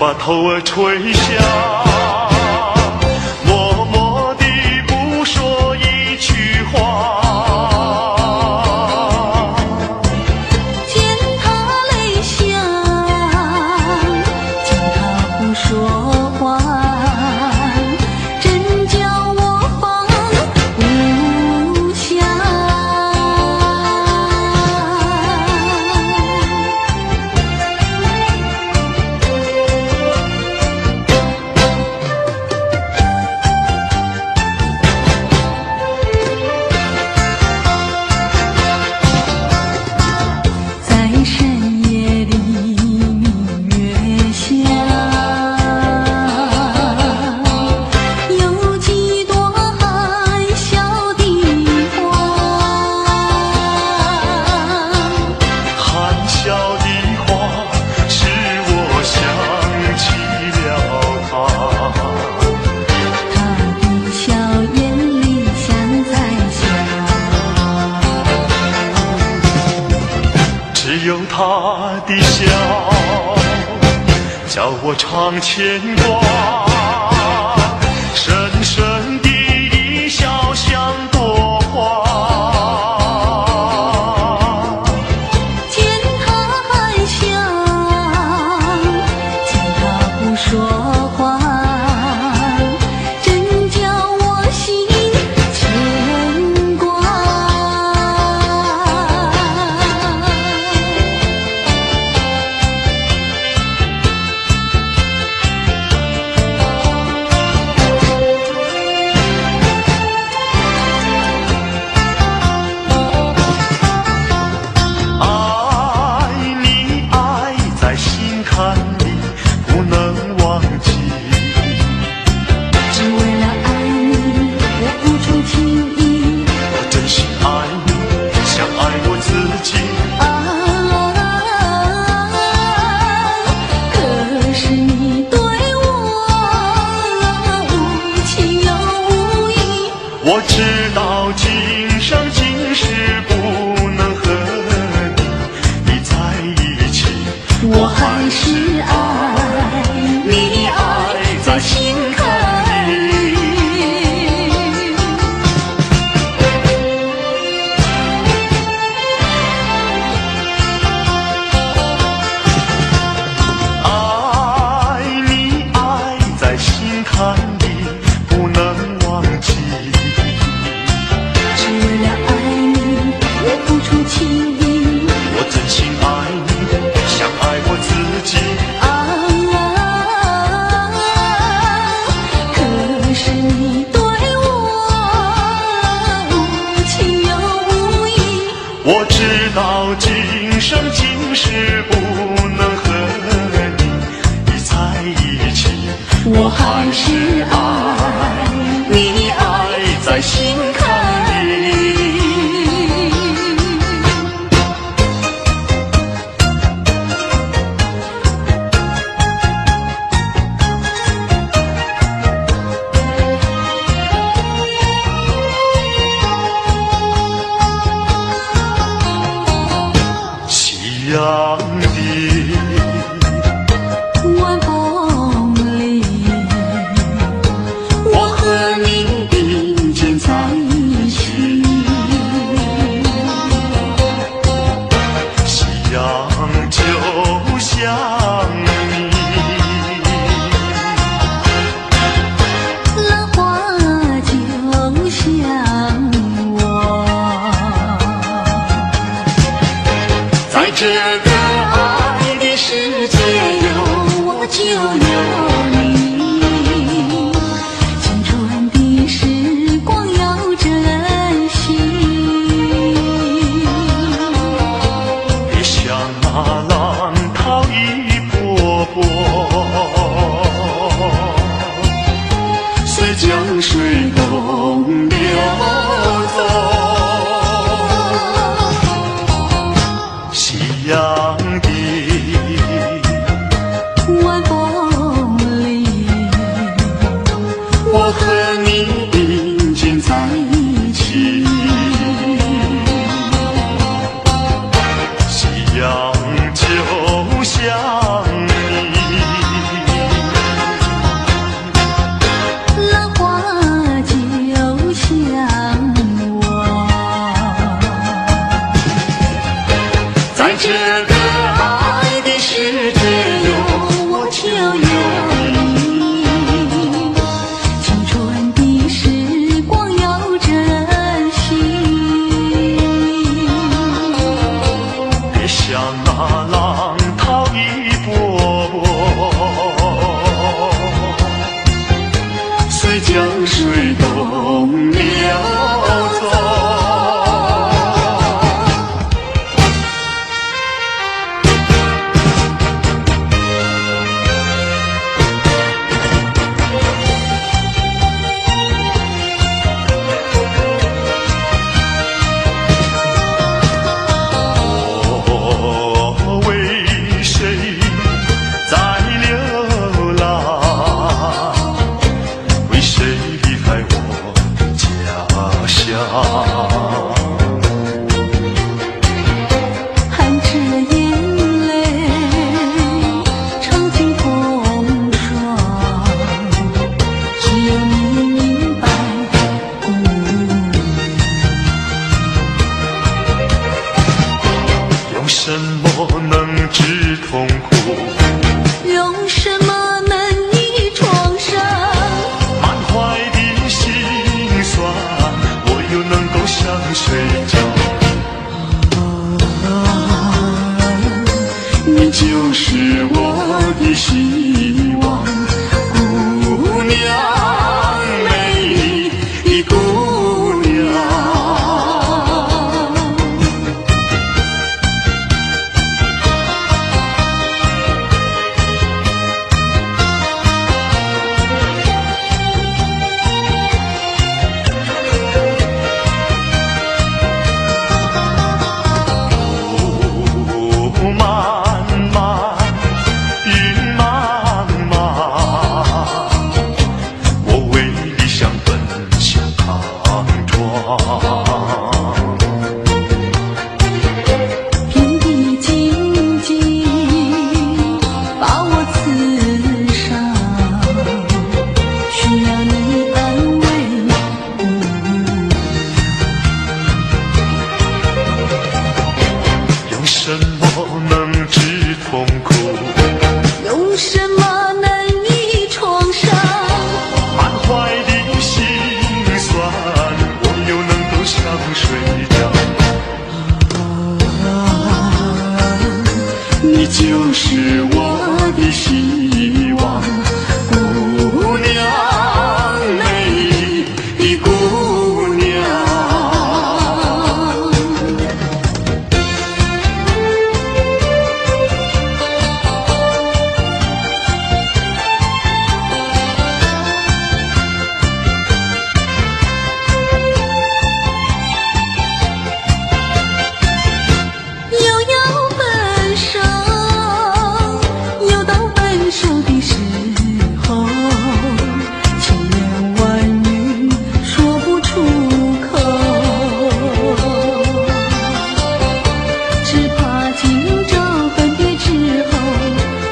把头儿垂下，默默地不说一句话。见他泪下，见他不说话，真叫我放不下。在深夜里明月下，有几朵含笑的花。含笑的话使我想起了他，他的笑眼里像在笑，只有他的笑叫我常牵挂，深深的一笑像朵花。见他含笑，见他不说话，真叫我心牵挂。爱你爱在心坎里不能忘记，只为了爱你，我付出情意。我真心爱你，像爱我自己。可是你对我无情又无义。我知道今生今世不能和你在一起，我还是爱你，爱在心坎里。爱你爱在心坎里不能忘记，只为了爱你，我付出情意。我真心爱你，像爱我自己。可是你对我无情又无义。我知道今生今世不能和你在一起，我还是爱你，爱在心坎里。夕阳的晚风里，我和你并肩在一起。夕阳就像你，浪花就像我，在这个爱的世界有我就有你。青春的时光要珍惜，别像那浪涛一波波，随江水东流走。夕阳的晚风里，我和你并肩在一起，夕阳就像你。江水东流走。含着眼泪，尝尽风霜，只有你明白孤用什么能治痛苦？用什么能医创伤？满怀的心酸，我又能够向谁讲？你就是我的希望，姑娘，美丽的姑娘。天地荆棘把我刺伤，需要你安慰用什么能治痛苦？用什么能医创伤？满怀的心酸，我又能够向谁讲？你就是我的希望，姑娘，美丽的姑娘。又要分手，又到分手的时候，千言万语说不出口，只怕今朝分别之后，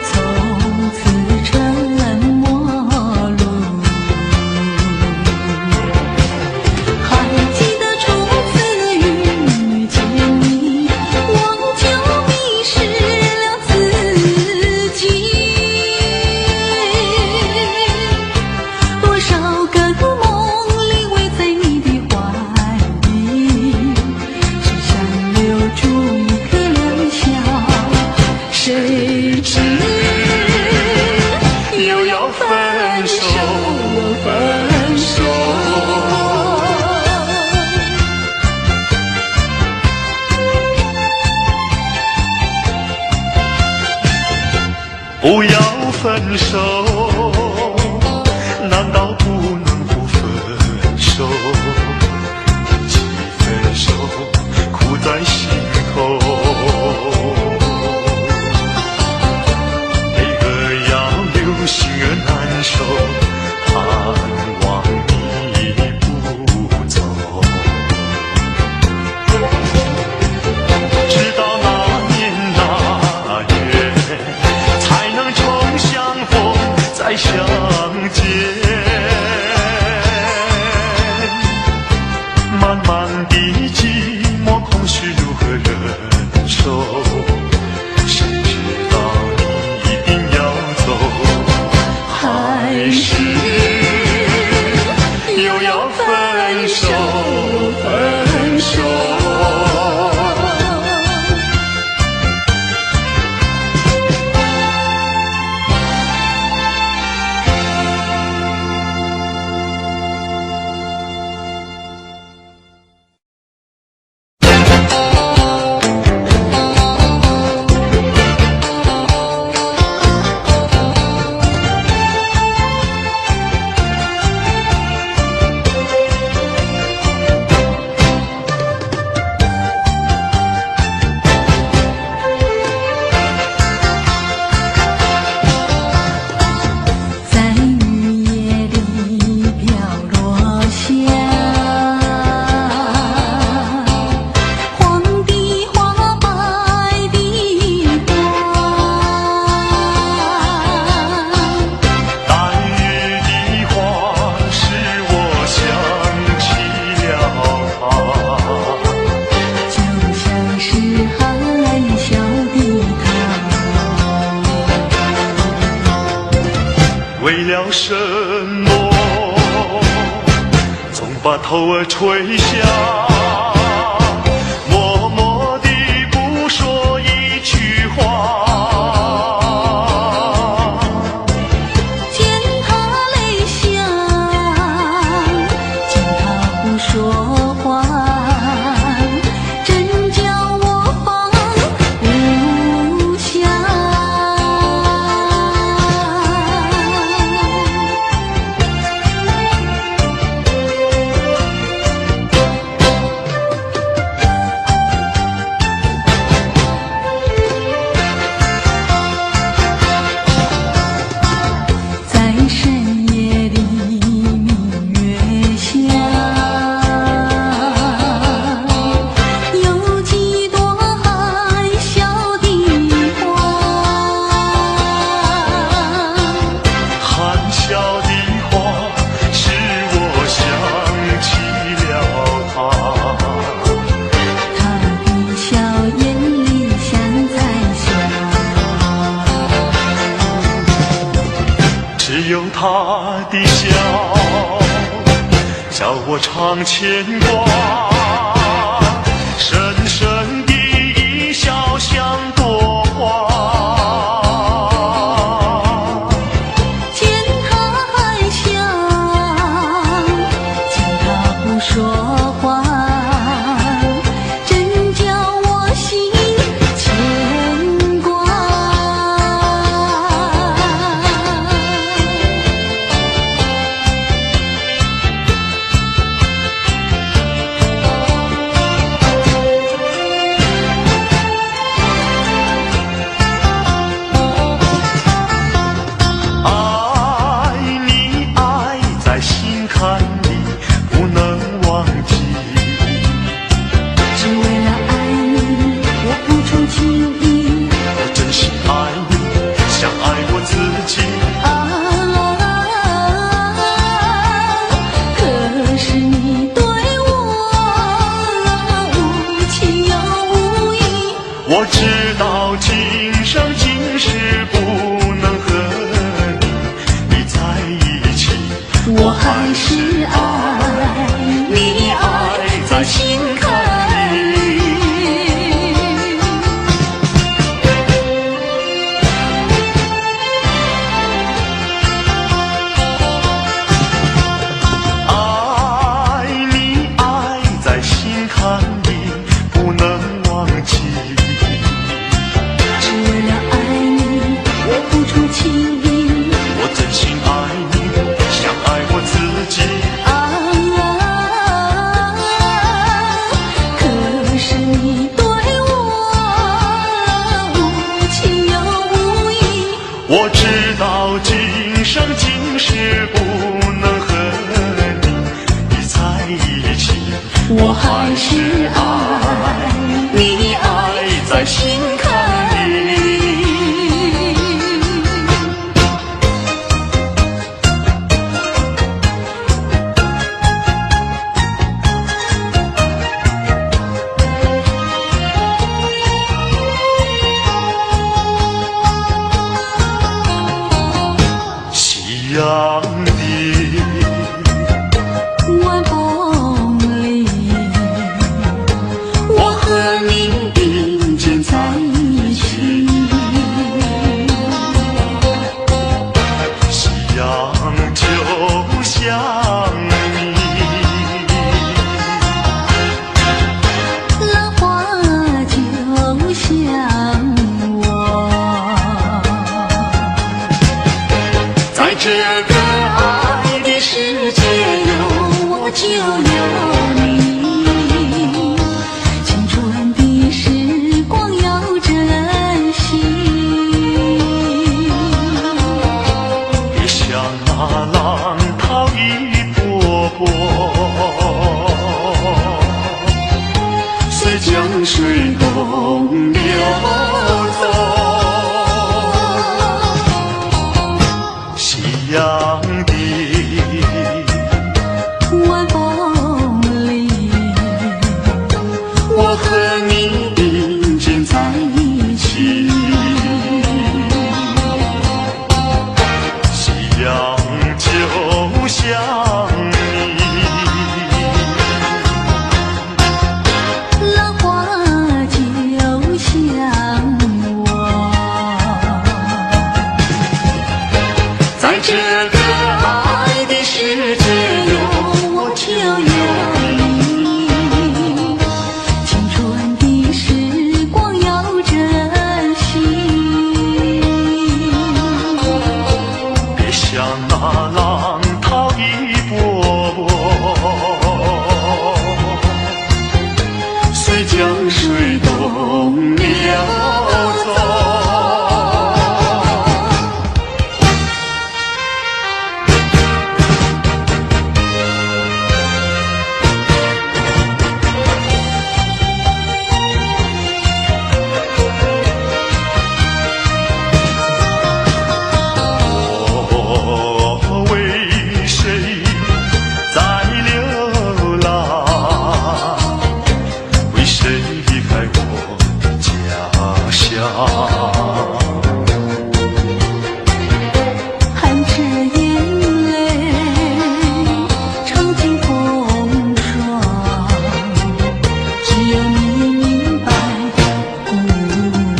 从此成陌路。还记得初次遇见你，我就迷失了自己。多少个梦里偎在你的怀里，只想留住一颗良宵。谁知又要分手，分手。不要分手，难道不能不分手？一起分手，苦在心头。悲歌要留，心儿难受，盼望你不走。直到那年那月，才能重相逢再相见。漫漫的寂寞空虚如何忍受？谁知道你一定要走，还是又要分手，分手。为了什么？总把头儿垂下，默默地不说一句话。见他泪下，见他不说话，真叫我放不下。在深夜里明月下，有几朵含笑的花。含笑的话，使我想起了他。他的笑眼里像彩霞，只有他的笑，叫我常牵挂。深深的一笑像朵花。见他含笑，见他不说话，真叫我心牵挂。爱你爱在心坎里，不能忘记。只为了爱你，我付出情意。我真心爱你，像爱我自己。可是你对我无情又无义。我知道今生今世不能和你在一起，我还是爱你，爱在心坎里。爱你爱在心坎里，不能忘记。只为了爱你，我付出情意。我真心爱你，像爱我自己。可是你对我无情又无义。我知道今生今世不能和你在一起，我还是爱你，爱在心坎里。夕阳的晚风里，我和你并肩在一起。夕阳就像你，浪花就像我，在这个爱的世界有我就有你。青春的时光要珍惜。别像那浪涛一波波，随江水东流走。夕阳的晚风里，我和你并肩在一起。夕阳在这个爱的世界有我就有你，青春的时光要珍惜。别像那浪涛一波波，随江水东流走。含着眼泪，尝尽风霜，只有你明白姑娘。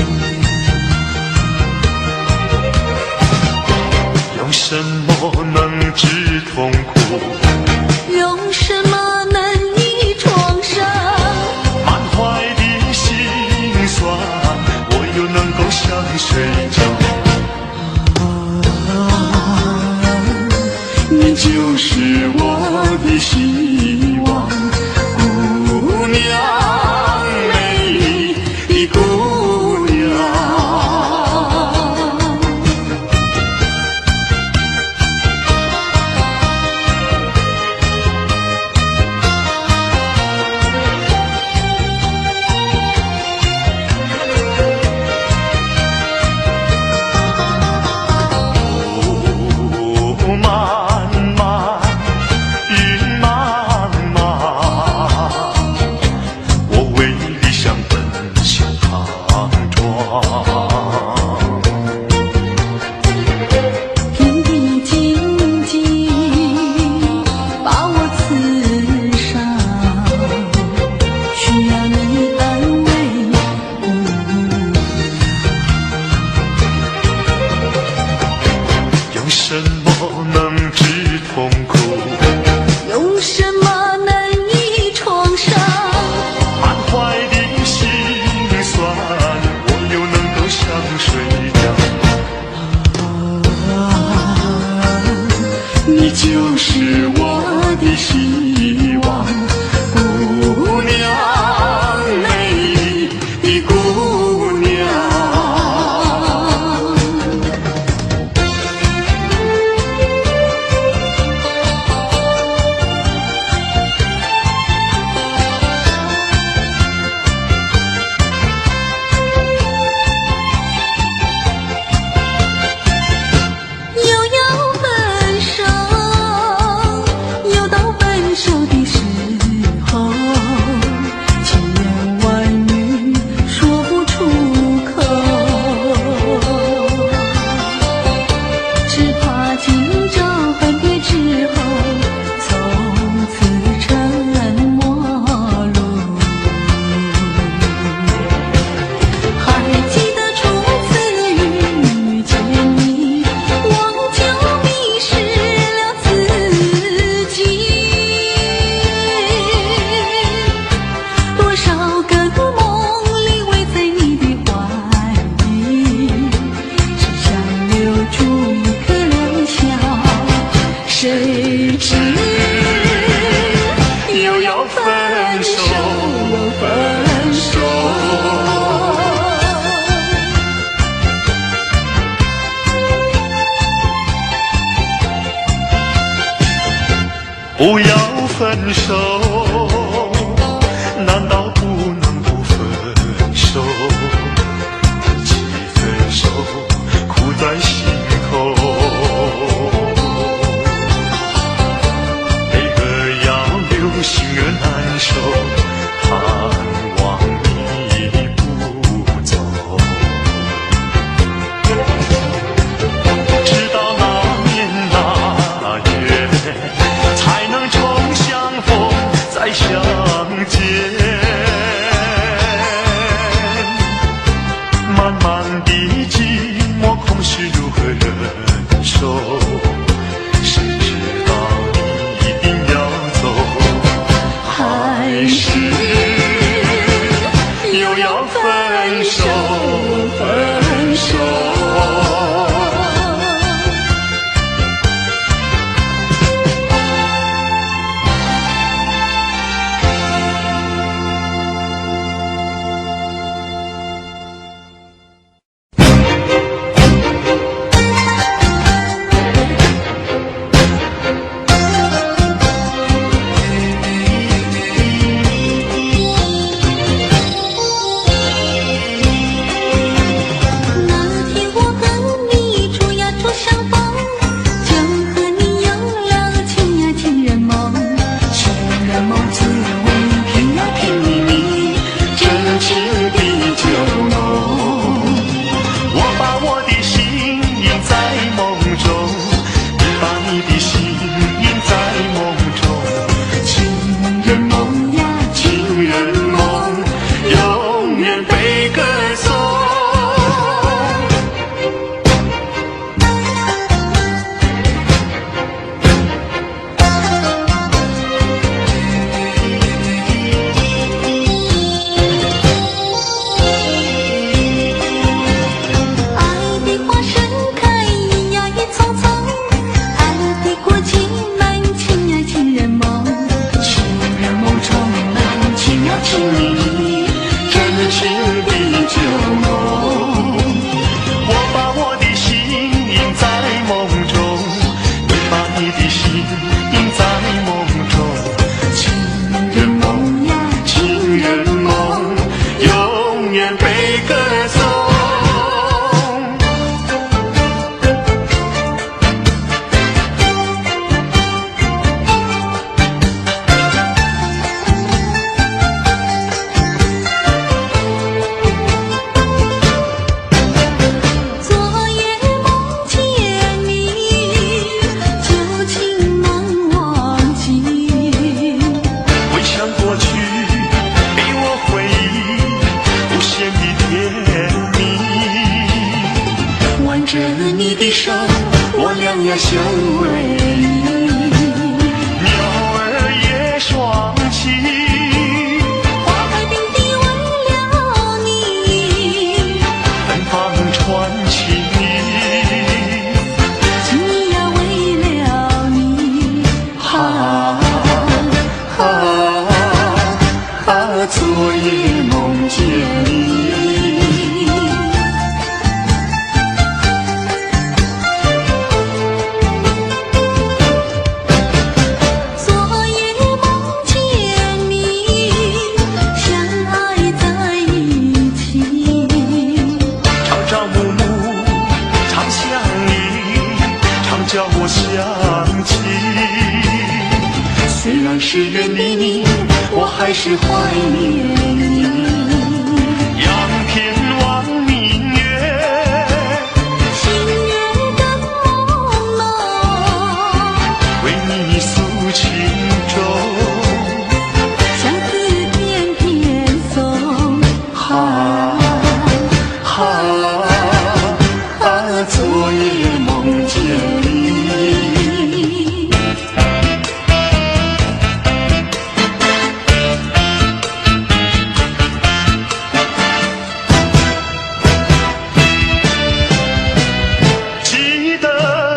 用什么能治痛苦？用什么能医创伤？满怀的心酸，我又能够向谁讲？你就是我的希望，姑娘，美丽的姑娘。天地静静把我刺伤，需要你安慰用什么能治痛苦？用什么能医创伤？满怀的心酸，我又能够向谁讲？你就是我的希望，姑娘，美丽的姑娘。又要分手，又到分手的时候，千言万语说不出口，只怕今朝分别之后，从此沉默路。还记得初次遇见你，我就迷失了自己。多少个梦里围在你的怀里，只想留住一颗良宵，谁知又要分手，分手。不要分手，难道不能不分手？提起分手，苦在心头。悲歌要留，心儿难受，盼望你不走。直到那年那月，才能重相逢在你的心印在梦中，情人梦呀，情人梦永远被歌颂。爱的花盛开呀，一丛丛，爱的果境满情呀，情人梦，情人梦充满情呀情意，真情的旧梦。我把我的心印在梦中，你把你的心印在梦中，情人梦呀，情人梦永远被歌颂。昨夜梦见你，旧情难忘记。回想过去，给我回忆无限的甜蜜。挽着你的手，我俩呀相偎。鸟儿也双栖，花海并蒂为了你，芬芳传奇。情意呀为了你，昨夜梦见你。昨夜梦见你，相爱在一起。朝朝暮暮常相依，常叫我想起。虽然是远离你，我还是怀念你。仰天望明月，心月更朦胧，为你诉情衷。相思天天送。昨夜梦见你。记得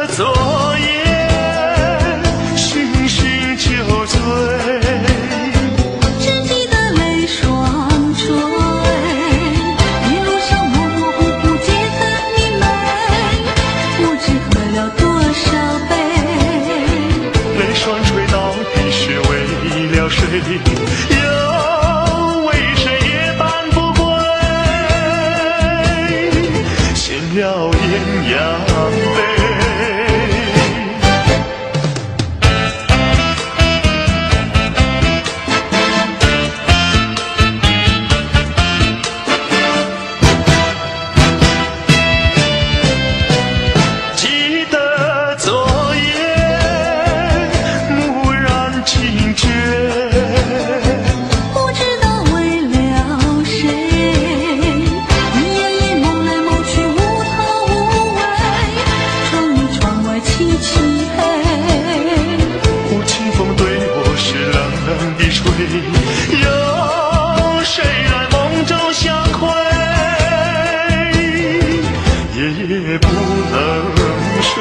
昨夜醺醺酒醉，只记得泪双垂，一路上模模糊糊皆很明媚，不知喝了多少杯。泪双垂到底是为了谁？又为谁夜半不归？闲了鸳鸯杯。记得昨夜蓦然惊觉，不知道为了谁，你夜夜梦来梦去无头无尾，窗里窗外漆漆黑。忽清风对我是冷冷的吹，有谁来梦中相会？夜夜不能睡。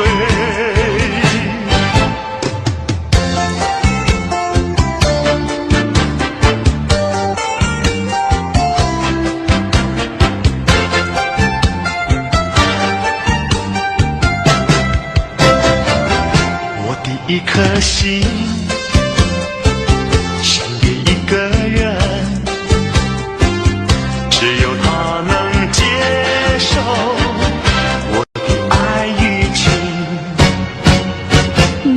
我的一颗心献给一个人，只有他能接受我的爱与情。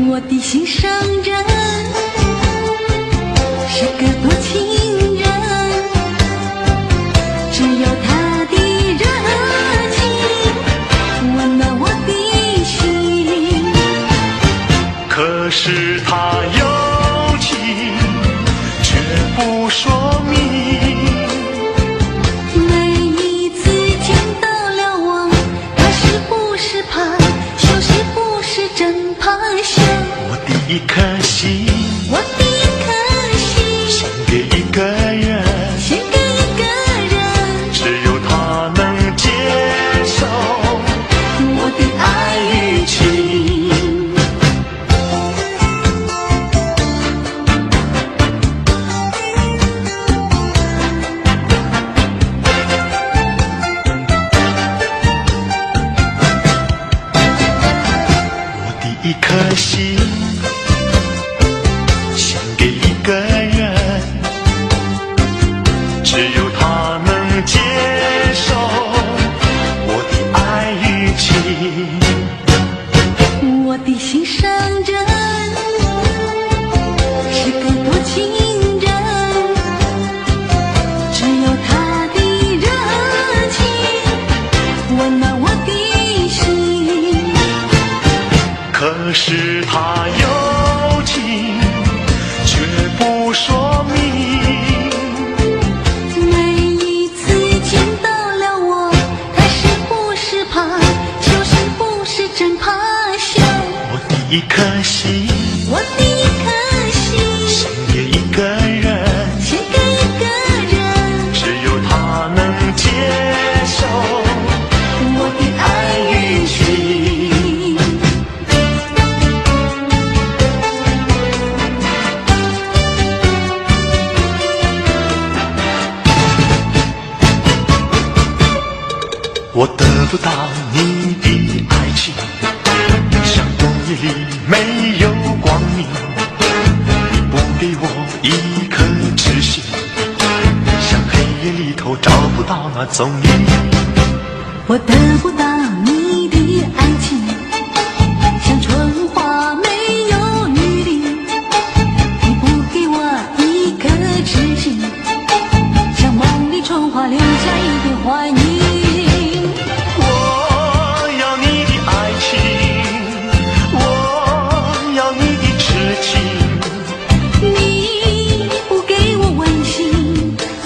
我的心上人是个多情人，只有他的热情温暖我的心。是他有情却不说明。每一次见到了我，他是不是怕羞，是不是真怕羞？我的一颗心，我的一颗心，献给一个人，献给一个人，只有他能接受我的爱与情。一颗心献给一个人，只有他能接受我的爱与情。我的心上人是个多情人，只有他的热情温暖我的心。可是他有情却不说明。每一次见到了我，他是不是怕羞，是不是真怕羞？我的一颗心，我的一颗心，献给一个人，献给一个人，只有他能接受我的爱与情。我得不到你的爱情，像冬夜里没有光明。你不给我一颗痴心，像黑夜里头找不到那踪影。我得不到你的爱情，像春花没有雨淋。你不给我一颗痴心，像梦里春花留下一点怀念。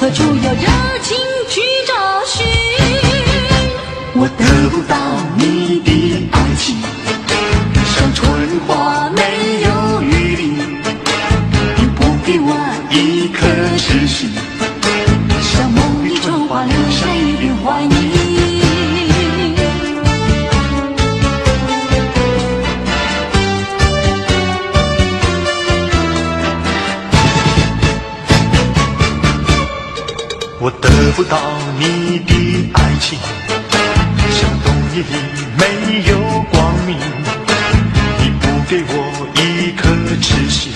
何处有热情去找寻？我得不到你的爱情，像春花没有雨淋。你不给我一颗痴心，像梦里春花留下一点怀念。我得不到你的爱情，像冬夜里没有光明。你不给我一颗痴心，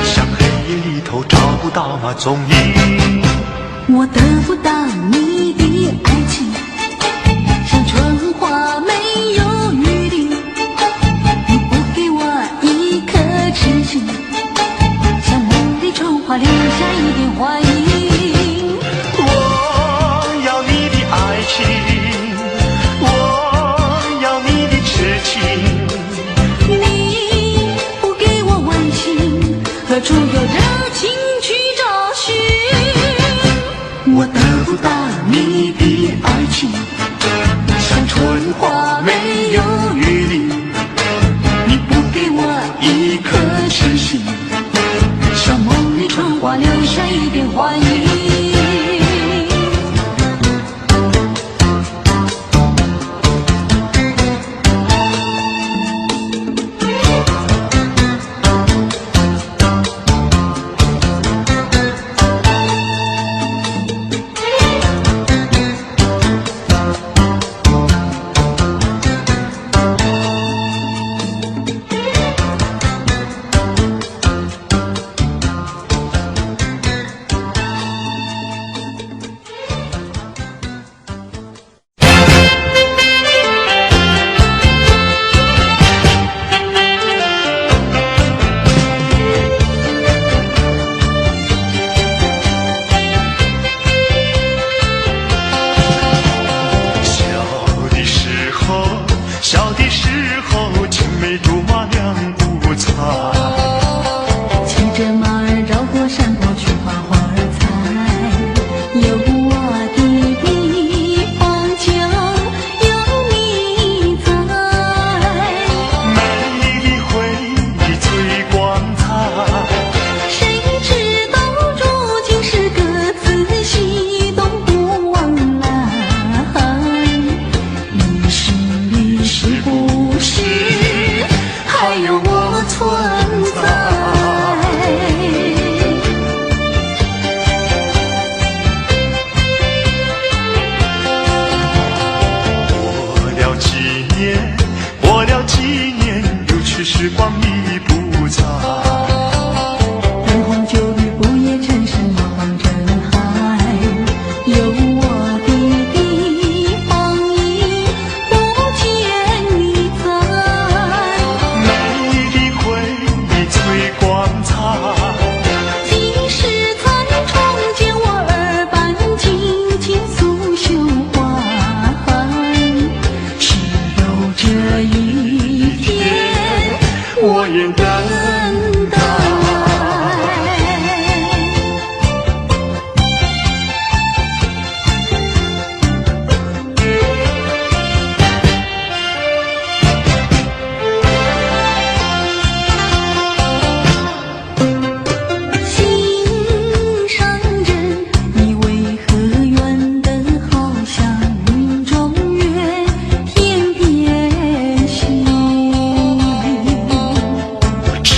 像黑夜里头找不到那踪影。我得不到你的爱情，像春花没有雨淋。你不给我一颗痴心，像梦里春花留下一点怀念。我要你的痴情，你不给我温馨，何处有热情去找寻？我得不到你的爱情，像春花没有雨淋。你不给我一颗痴心，像梦里春花留下一点怀念。小的时候青梅竹马两不不采。骑着马儿绕过山坡去把花儿采，有我的地方就有你在。美丽回忆最光彩，谁知道如今是各自西东不往来，你心里是不是还有我存在？过了几年，有去时光已不在。灯红酒绿，不夜城市，茫茫人海，有我的地方已不见你在。美丽回忆最光彩，几时才重见我耳畔静静诉胸怀？只有这一天，我愿等待。心上人，你为何远得好像云中月，天边星？只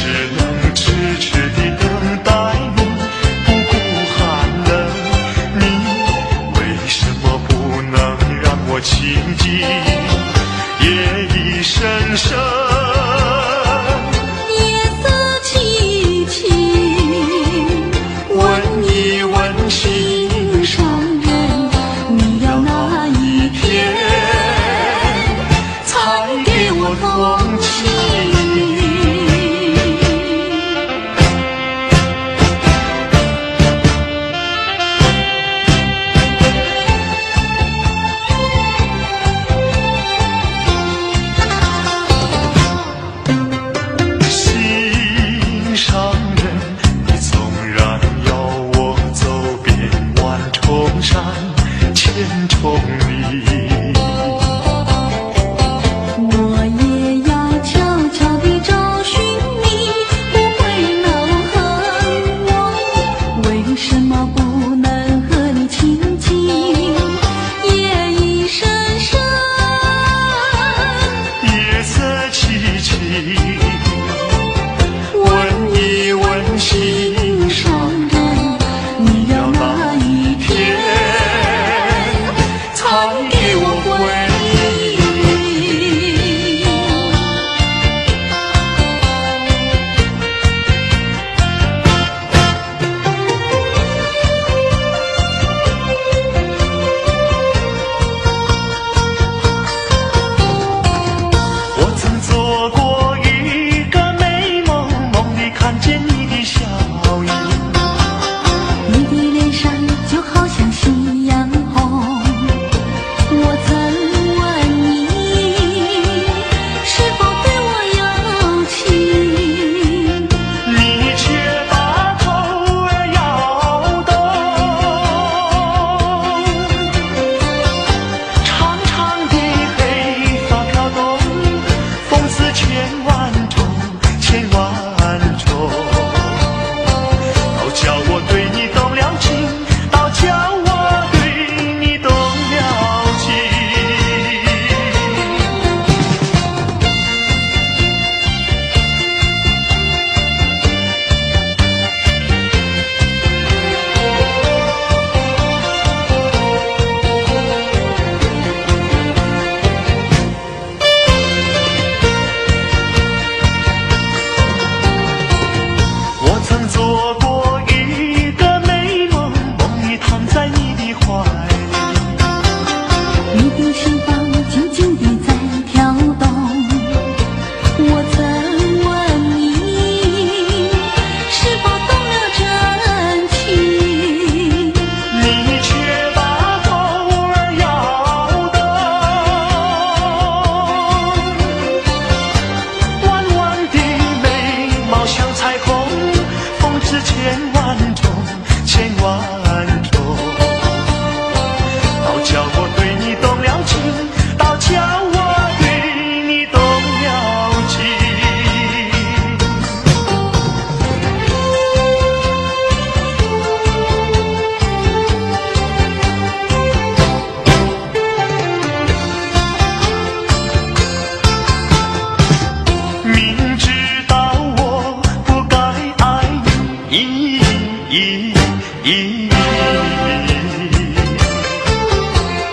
意。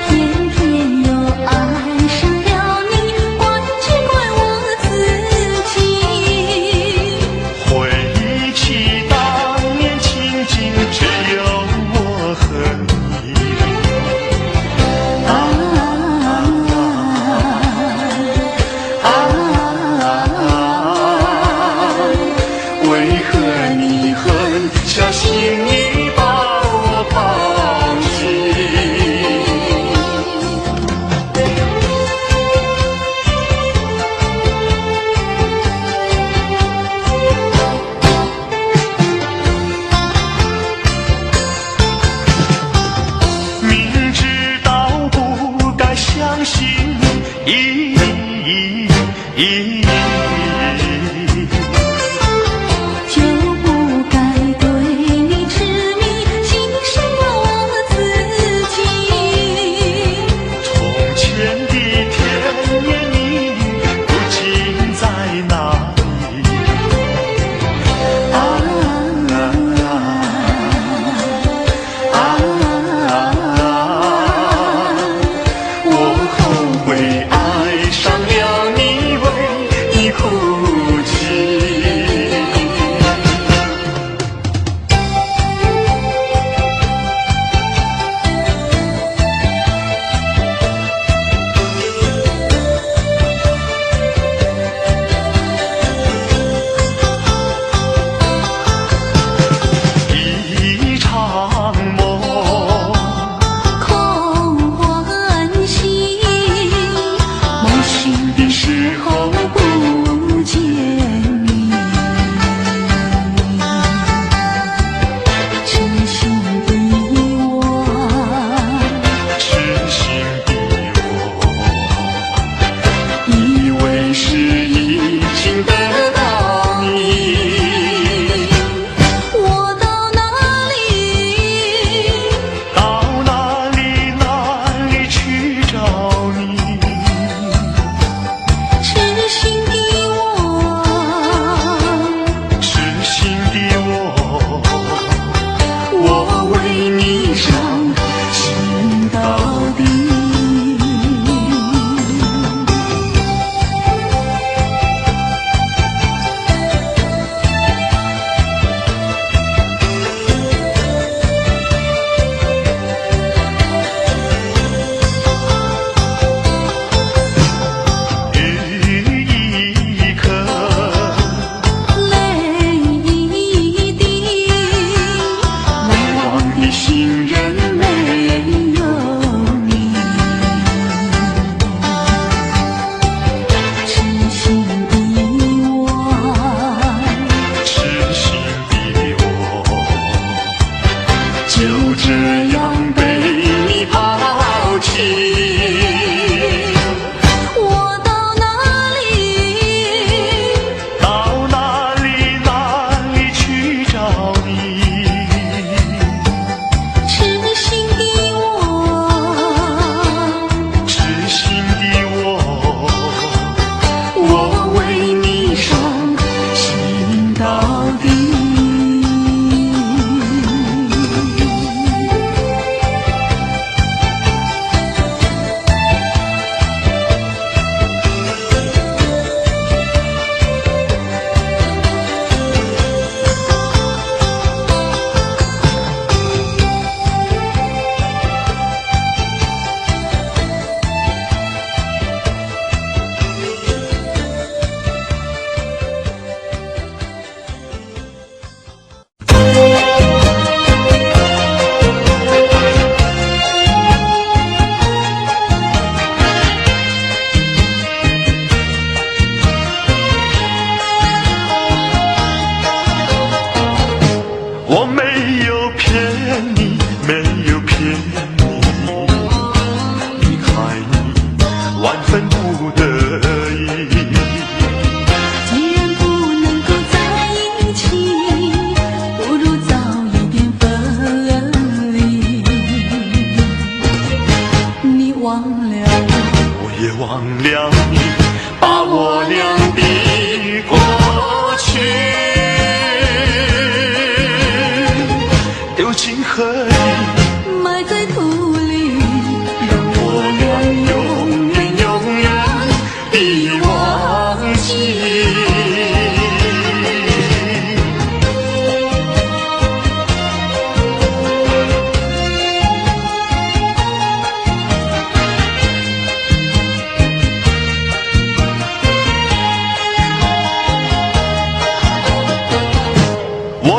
偏偏又爱上了你，怪只怪我自己。回忆起当年情景，只有我和你。为何你狠下心意把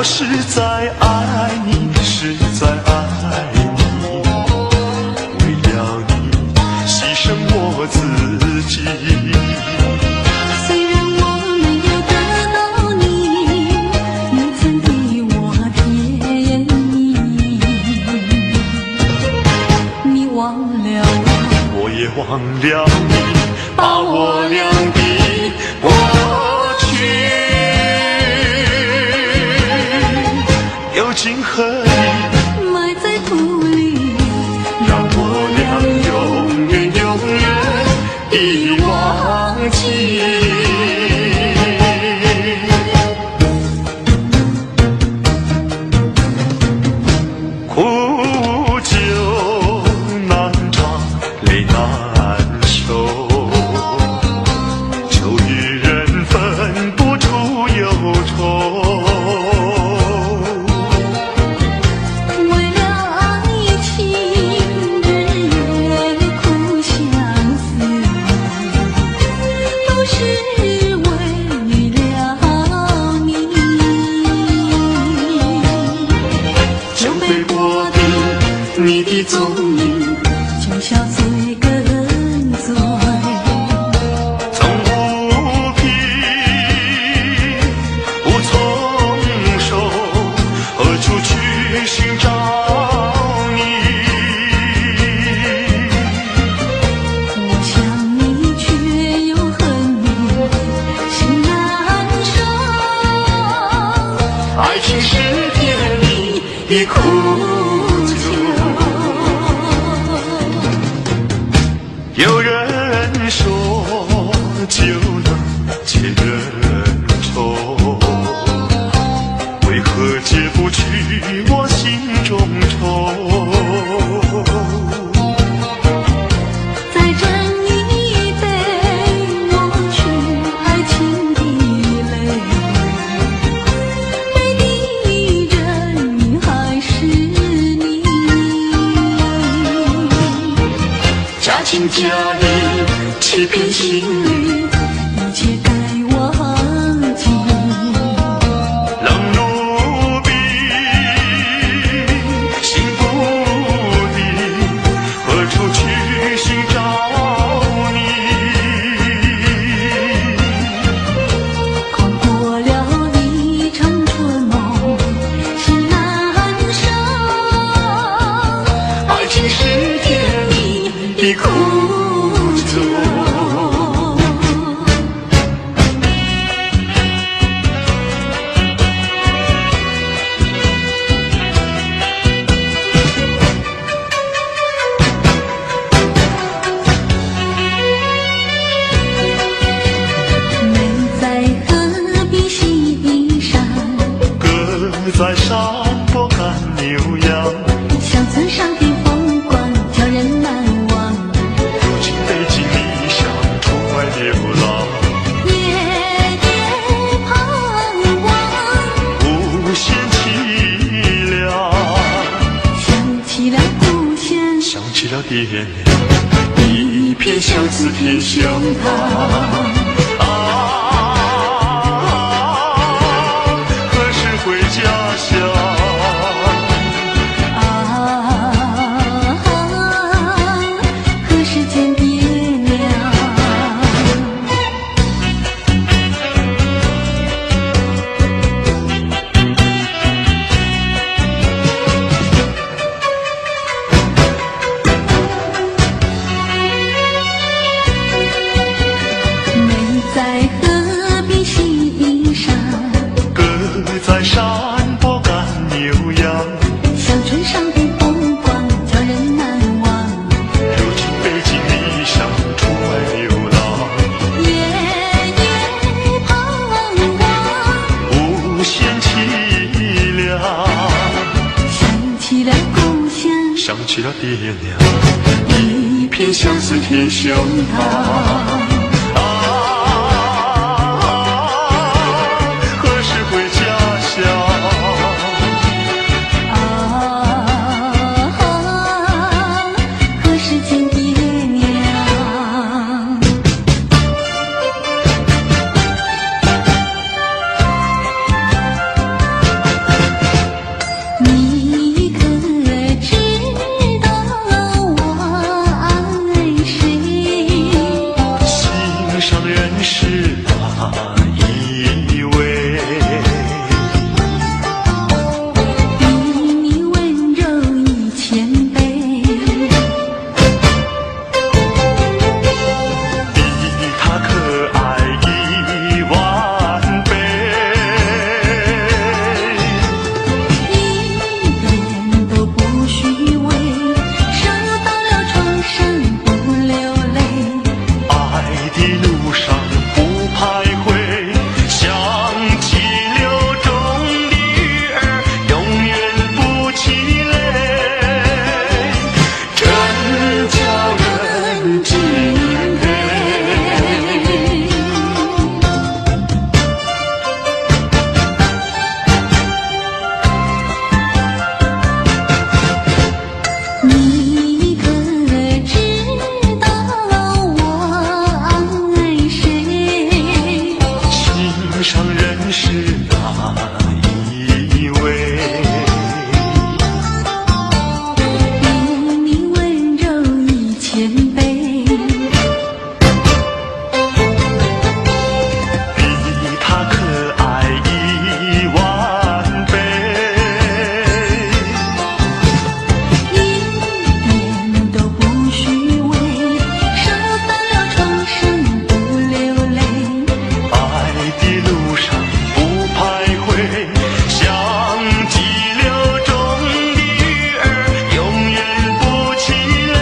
我实在爱你，实在爱你，为了你牺牲我自己。虽然我没有得到你，你曾给我甜蜜，你忘了我，我也忘了你，把我俩的过去丢进河里，埋在土里，让我俩永远永远地忘记。苦酒难尝，泪难收，酒与人分不出忧愁。为了爱情日夜苦相思，都是为了你。酒杯过的你的踪影，酒笑醉跟醉。总无凭无从手，何处去寻找你？我想你却又恨你，心难受。爱情是甜蜜的苦酒，有人说酒能解人愁，为何解不去我心中愁？再斟一杯，抹去爱情的泪，美的人还是你。假情假意欺骗心灵，一切该忘记。冷如冰，心不定，何处去寻找你？跨过了一场春梦，心难受。爱情是甜蜜的苦酒。美在河边西山，歌在山坡看牛羊，乡村上的风光叫人难忘。如今北京理想出外流浪，夜夜盼望，无限凄凉。想起了故乡，想起了爹娘，一片相思贴胸膛。何时回家乡？何时见爹娘？美在河边西山，歌在山坡赶牛羊，乡村上的风光叫人难忘。如今北京理想出外流浪，夜夜盼望，无限凄凉。想起了故乡，想起了爹娘，一片相思贴胸膛。何时回家乡？何时见爹娘？是哪一位？因你温柔一千倍，比他可爱10000倍。一点都不虚伪，受烦了床上不流泪。爱的路上不徘徊，像激流中的鱼儿，永远不气馁，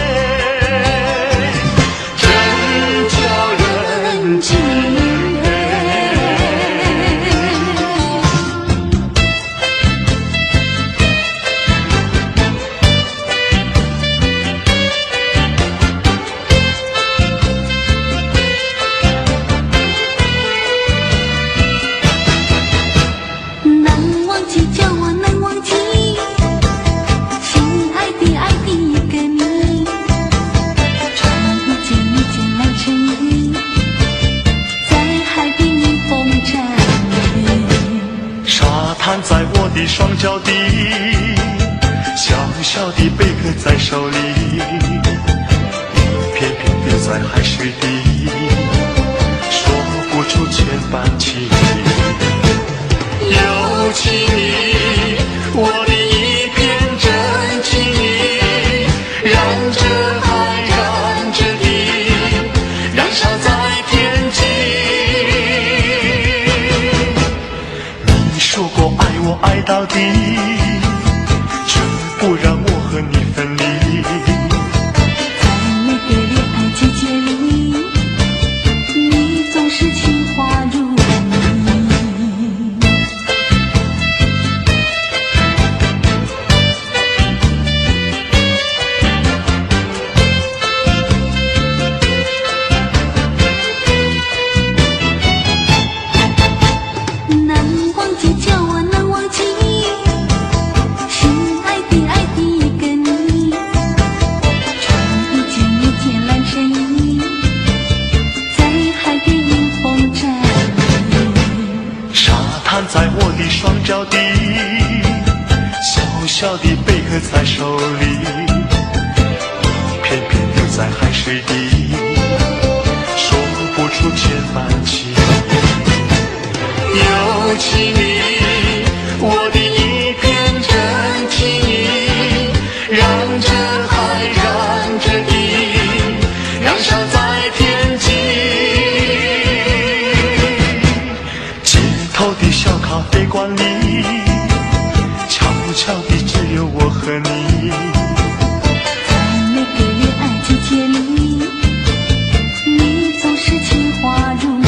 真叫人敬佩。难忘记，叫我难忘记，心爱的爱的一个你，穿一件蓝衬衣，在海边迎风站立。沙滩在我的双脚底，小小的贝壳在手里，一片片丢在海水底，说不出千般情意。有情意，我的一片真情意，燃着海，燃着地，燃烧在天际。你说过爱我爱到底，绝不让我和你分离。在每个恋爱季节里，你总是情话如你。难忘记，叫我难忘记，心爱的爱的一个你，穿一件蓝衬衣，在海边迎风站立。沙滩在我的双脚底，小小的贝壳在手里，一片片丢在海水底，说不出千般情意。有情意，我的一片真情意，燃着海，燃着地，燃烧在天际。街头的小咖啡馆里，悄悄的只有我和你。在每个恋爱季节里，你总是情话如你。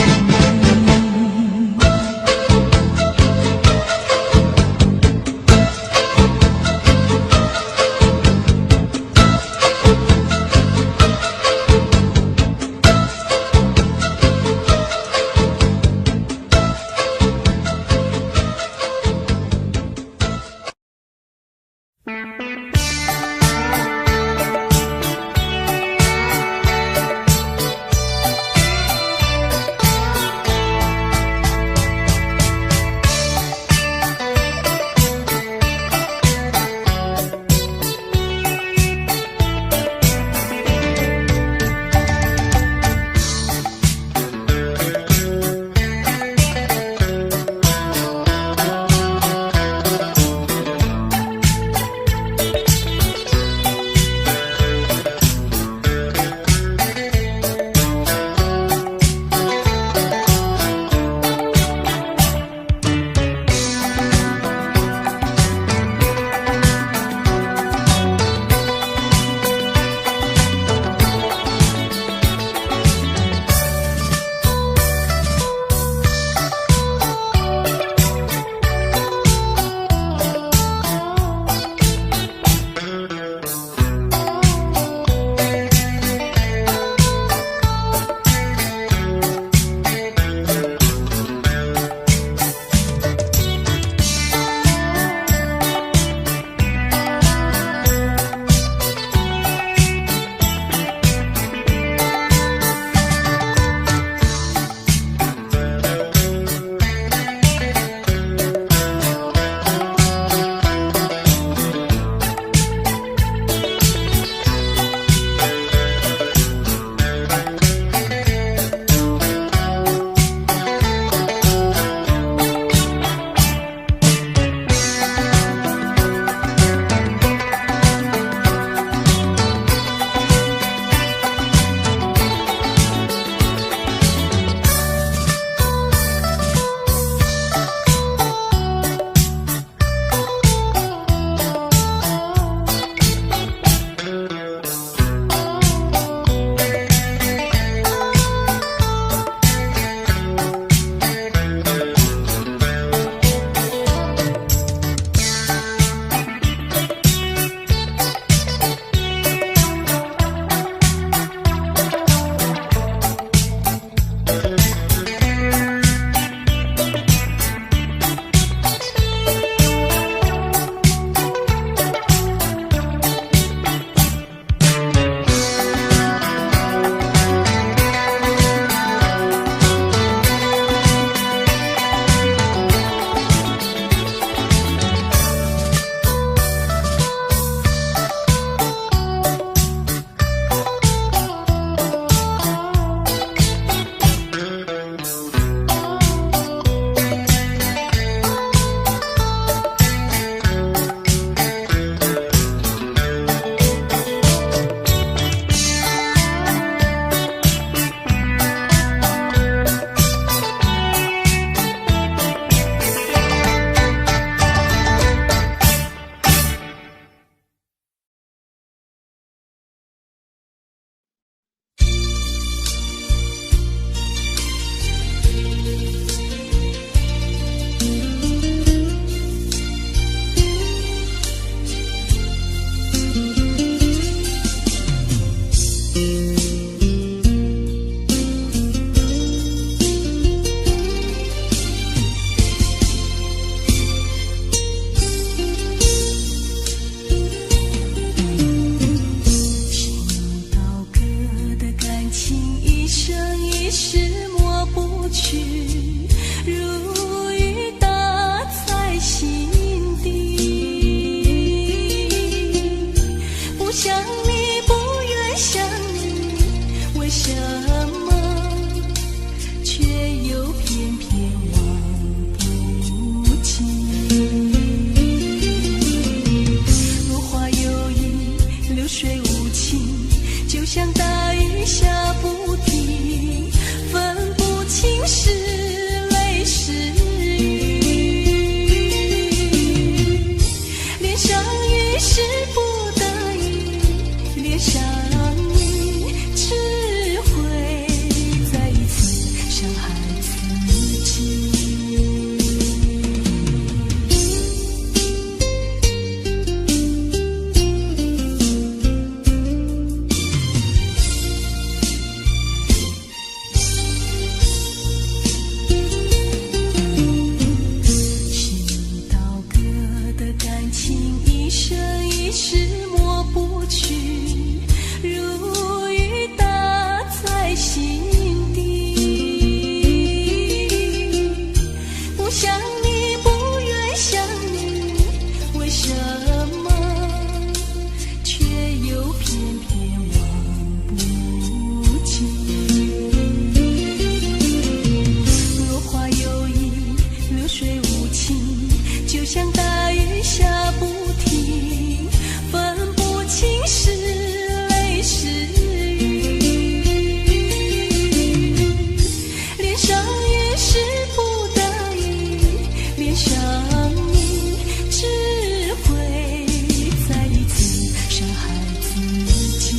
情，就像大雨下不停，分不清是泪是雨。脸上越是不得已，脸上你只会再一次伤害自己。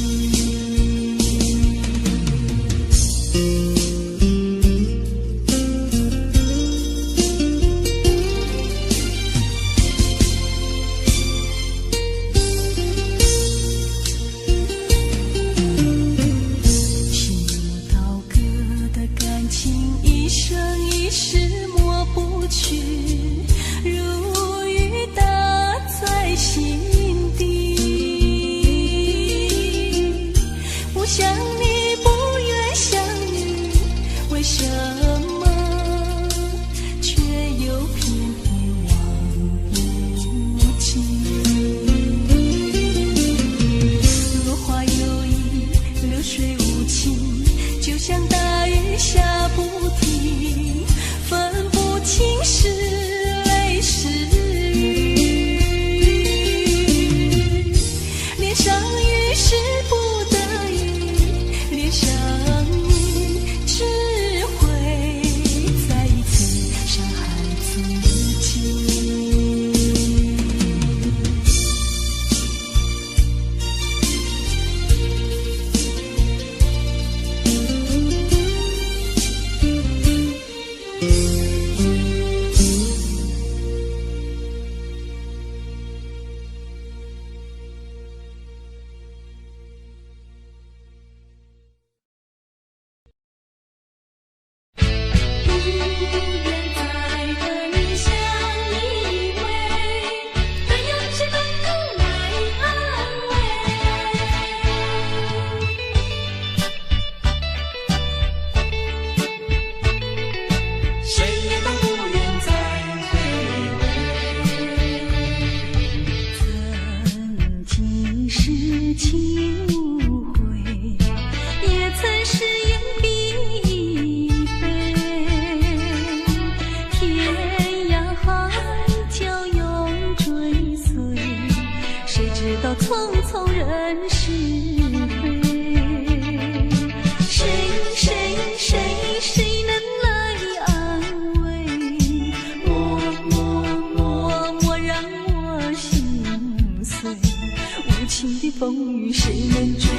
风雨谁能追？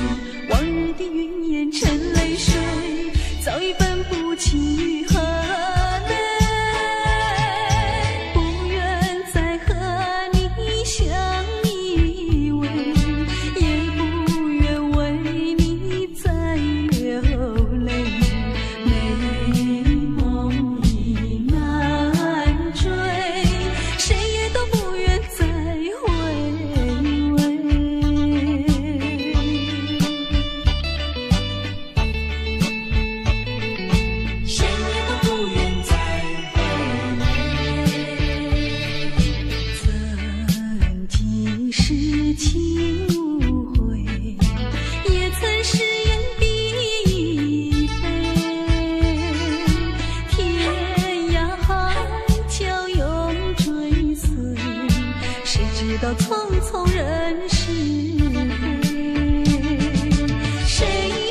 往日的云烟成泪水，早已分不清于何内。不愿再和你相依偎，也不愿为你再流泪。美梦已难追，谁也都不愿再回味。匆匆人世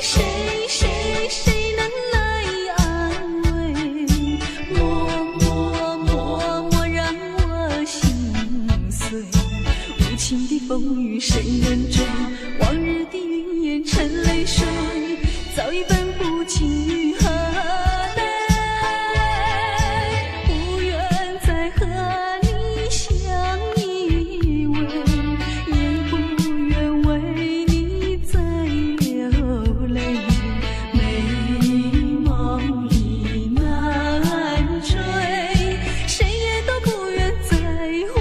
非，谁能来安慰？默让我心碎。无情的风雨谁能追？往日的云烟成泪水，早已分不清于何内。不愿再和你相依偎，也不愿为你再流泪。美梦已难追，谁也都不愿再回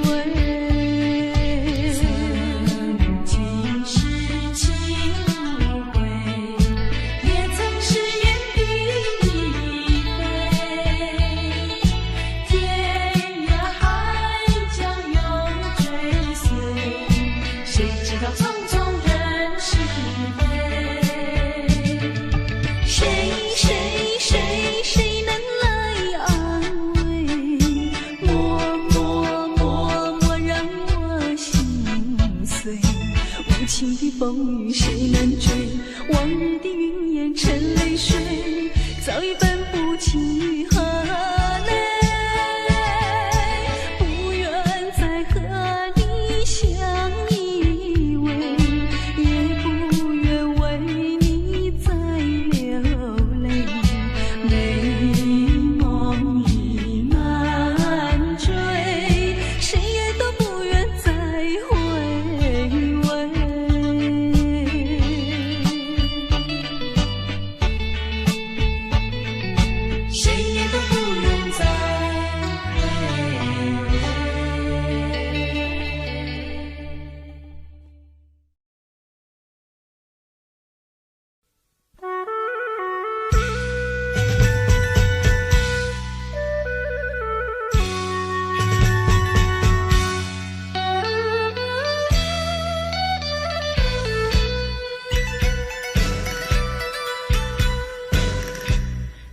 味。曾经是情风雨谁能追？往日的云烟成泪水，早已分不清雨和泪。不愿再和你相依偎，也不愿为你再流泪。美梦已难追，谁也都不愿再回味。谁也都不愿再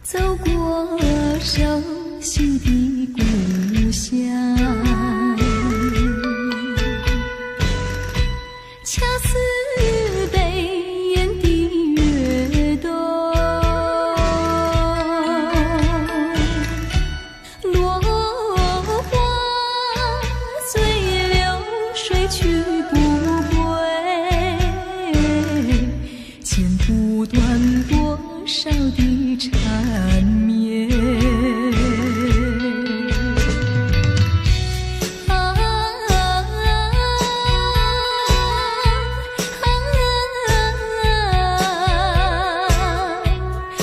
走过熟悉的故乡，恰似北雁的跃动，落花随流水去不归，剪不断多少的缠绵。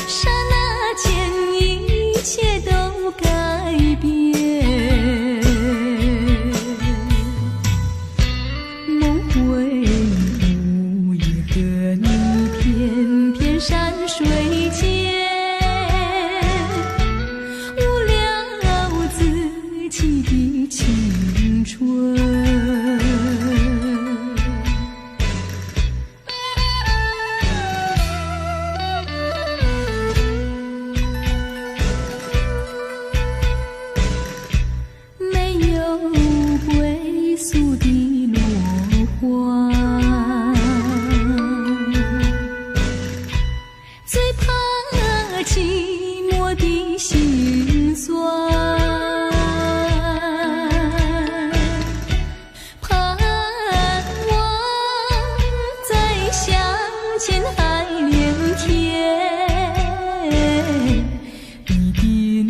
刹那间一切都改变，梦回午夜和你翩翩山水间，无聊自己的青春。没有归宿的落花，最怕寂寞的心酸，盼望再相见还连天，你的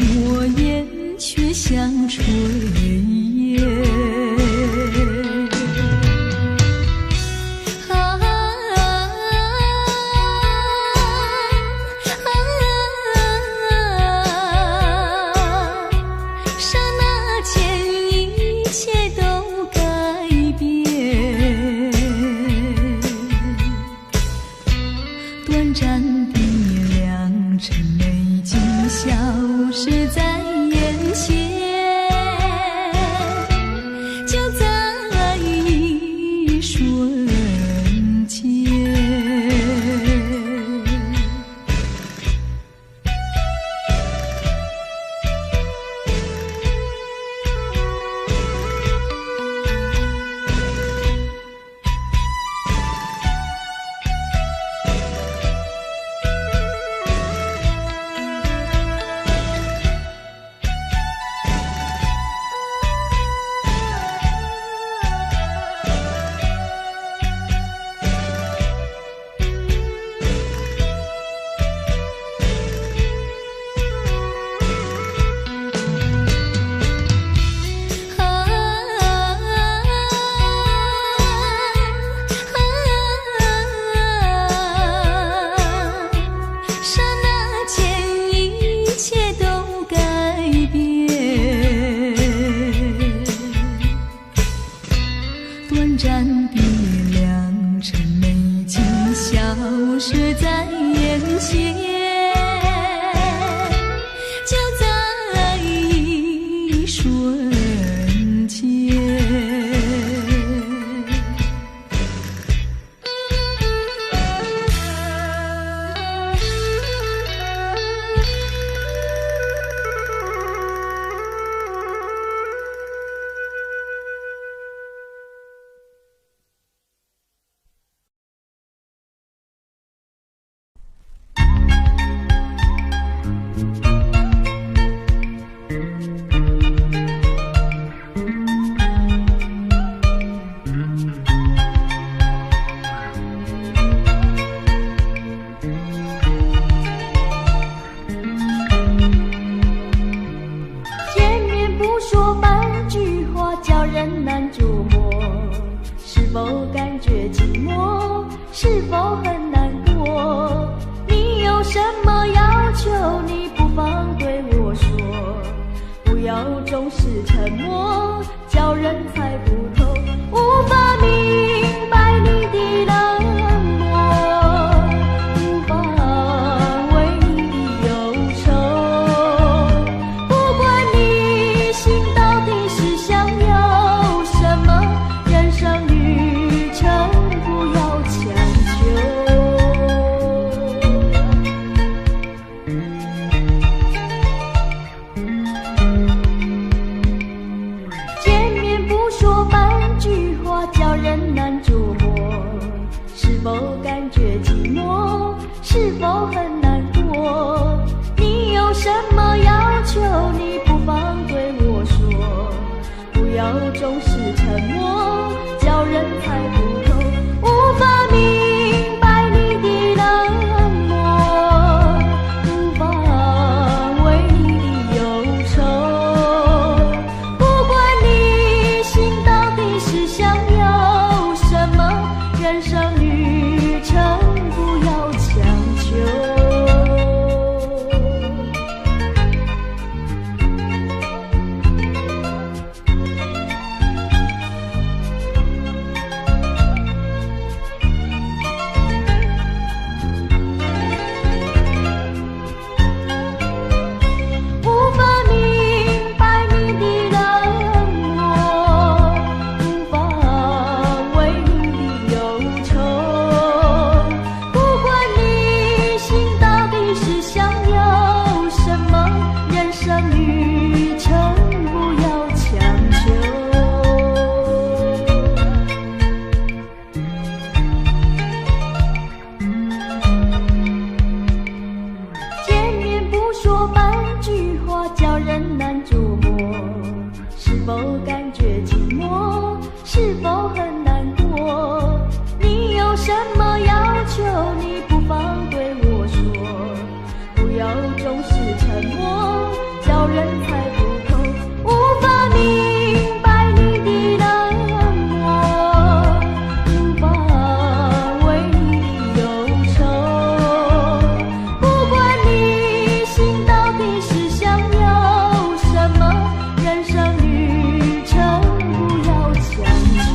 诺言却像炊烟。刹那间一切都改变，短暂的良辰美景消失在眼前，就在一瞬间。见面不说半句话，叫人难捉摸。是否感觉寂寞？是否很难过？你有什么要求？你不妨对我说，不要总是沉默，叫人猜不透，无法明白你的冷漠，无法为你的忧愁。不管你心到底是想要什么，人生旅程不要强求。见面不说半句话，叫人难捉摸。是否感觉寂寞？是否很难过？你有什么要求？你不妨对我说，不要总是沉默，叫人猜不透，无法明白你的冷漠，无法为你的忧愁。不管你心到底是想要什么，人生旅程不要强求。无法明白你的冷漠，无法为你的忧愁。不管你心到底是想要什么，人生旅程不要强求。见面不说半句话，叫人难捉摸。是否感觉寂寞？是否很难过？你有什么要求？你不妨对我说，不要总是沉默，叫人猜不透，无法明白你的冷漠，无法为你的忧愁。不管你心到底是想要什么，人生旅程不要强求。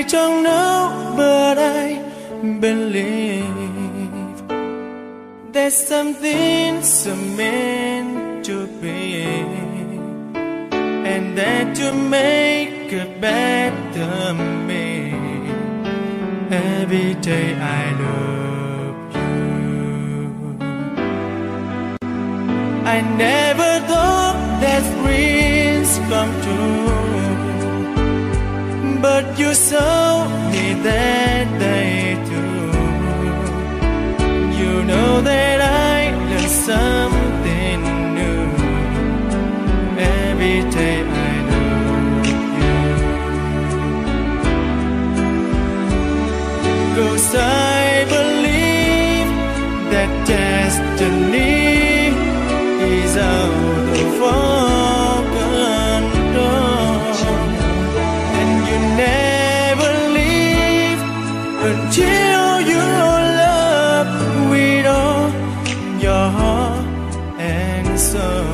I don't know, but I believe there's something so meant to be, and that you make a better me. Every day I love you. I never thought that dreams come true, but you saw me that day too. You know that I learned something new. Every day I love you. 'Cause I believe that destiny is out of our control, and you never leave until you love with all your heart and soul.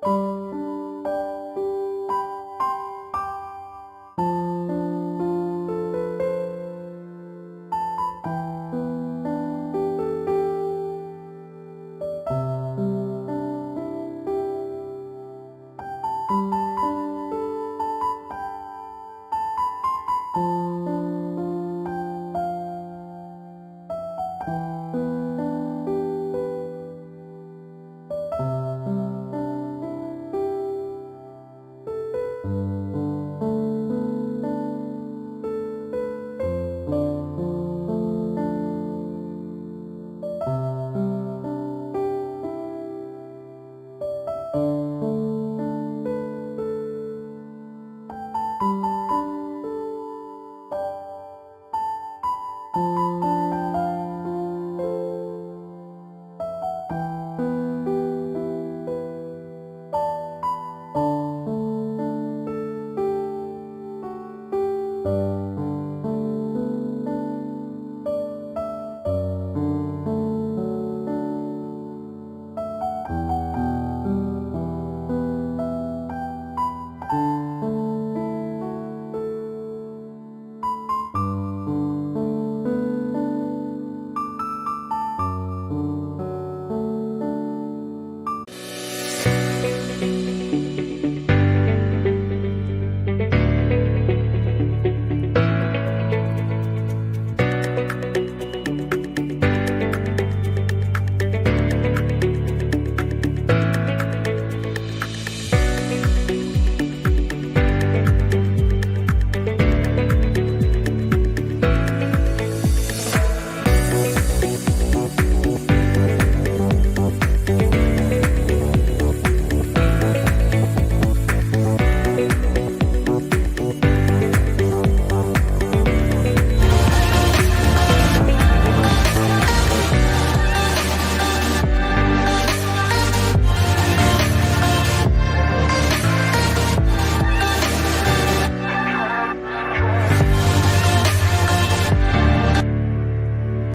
you.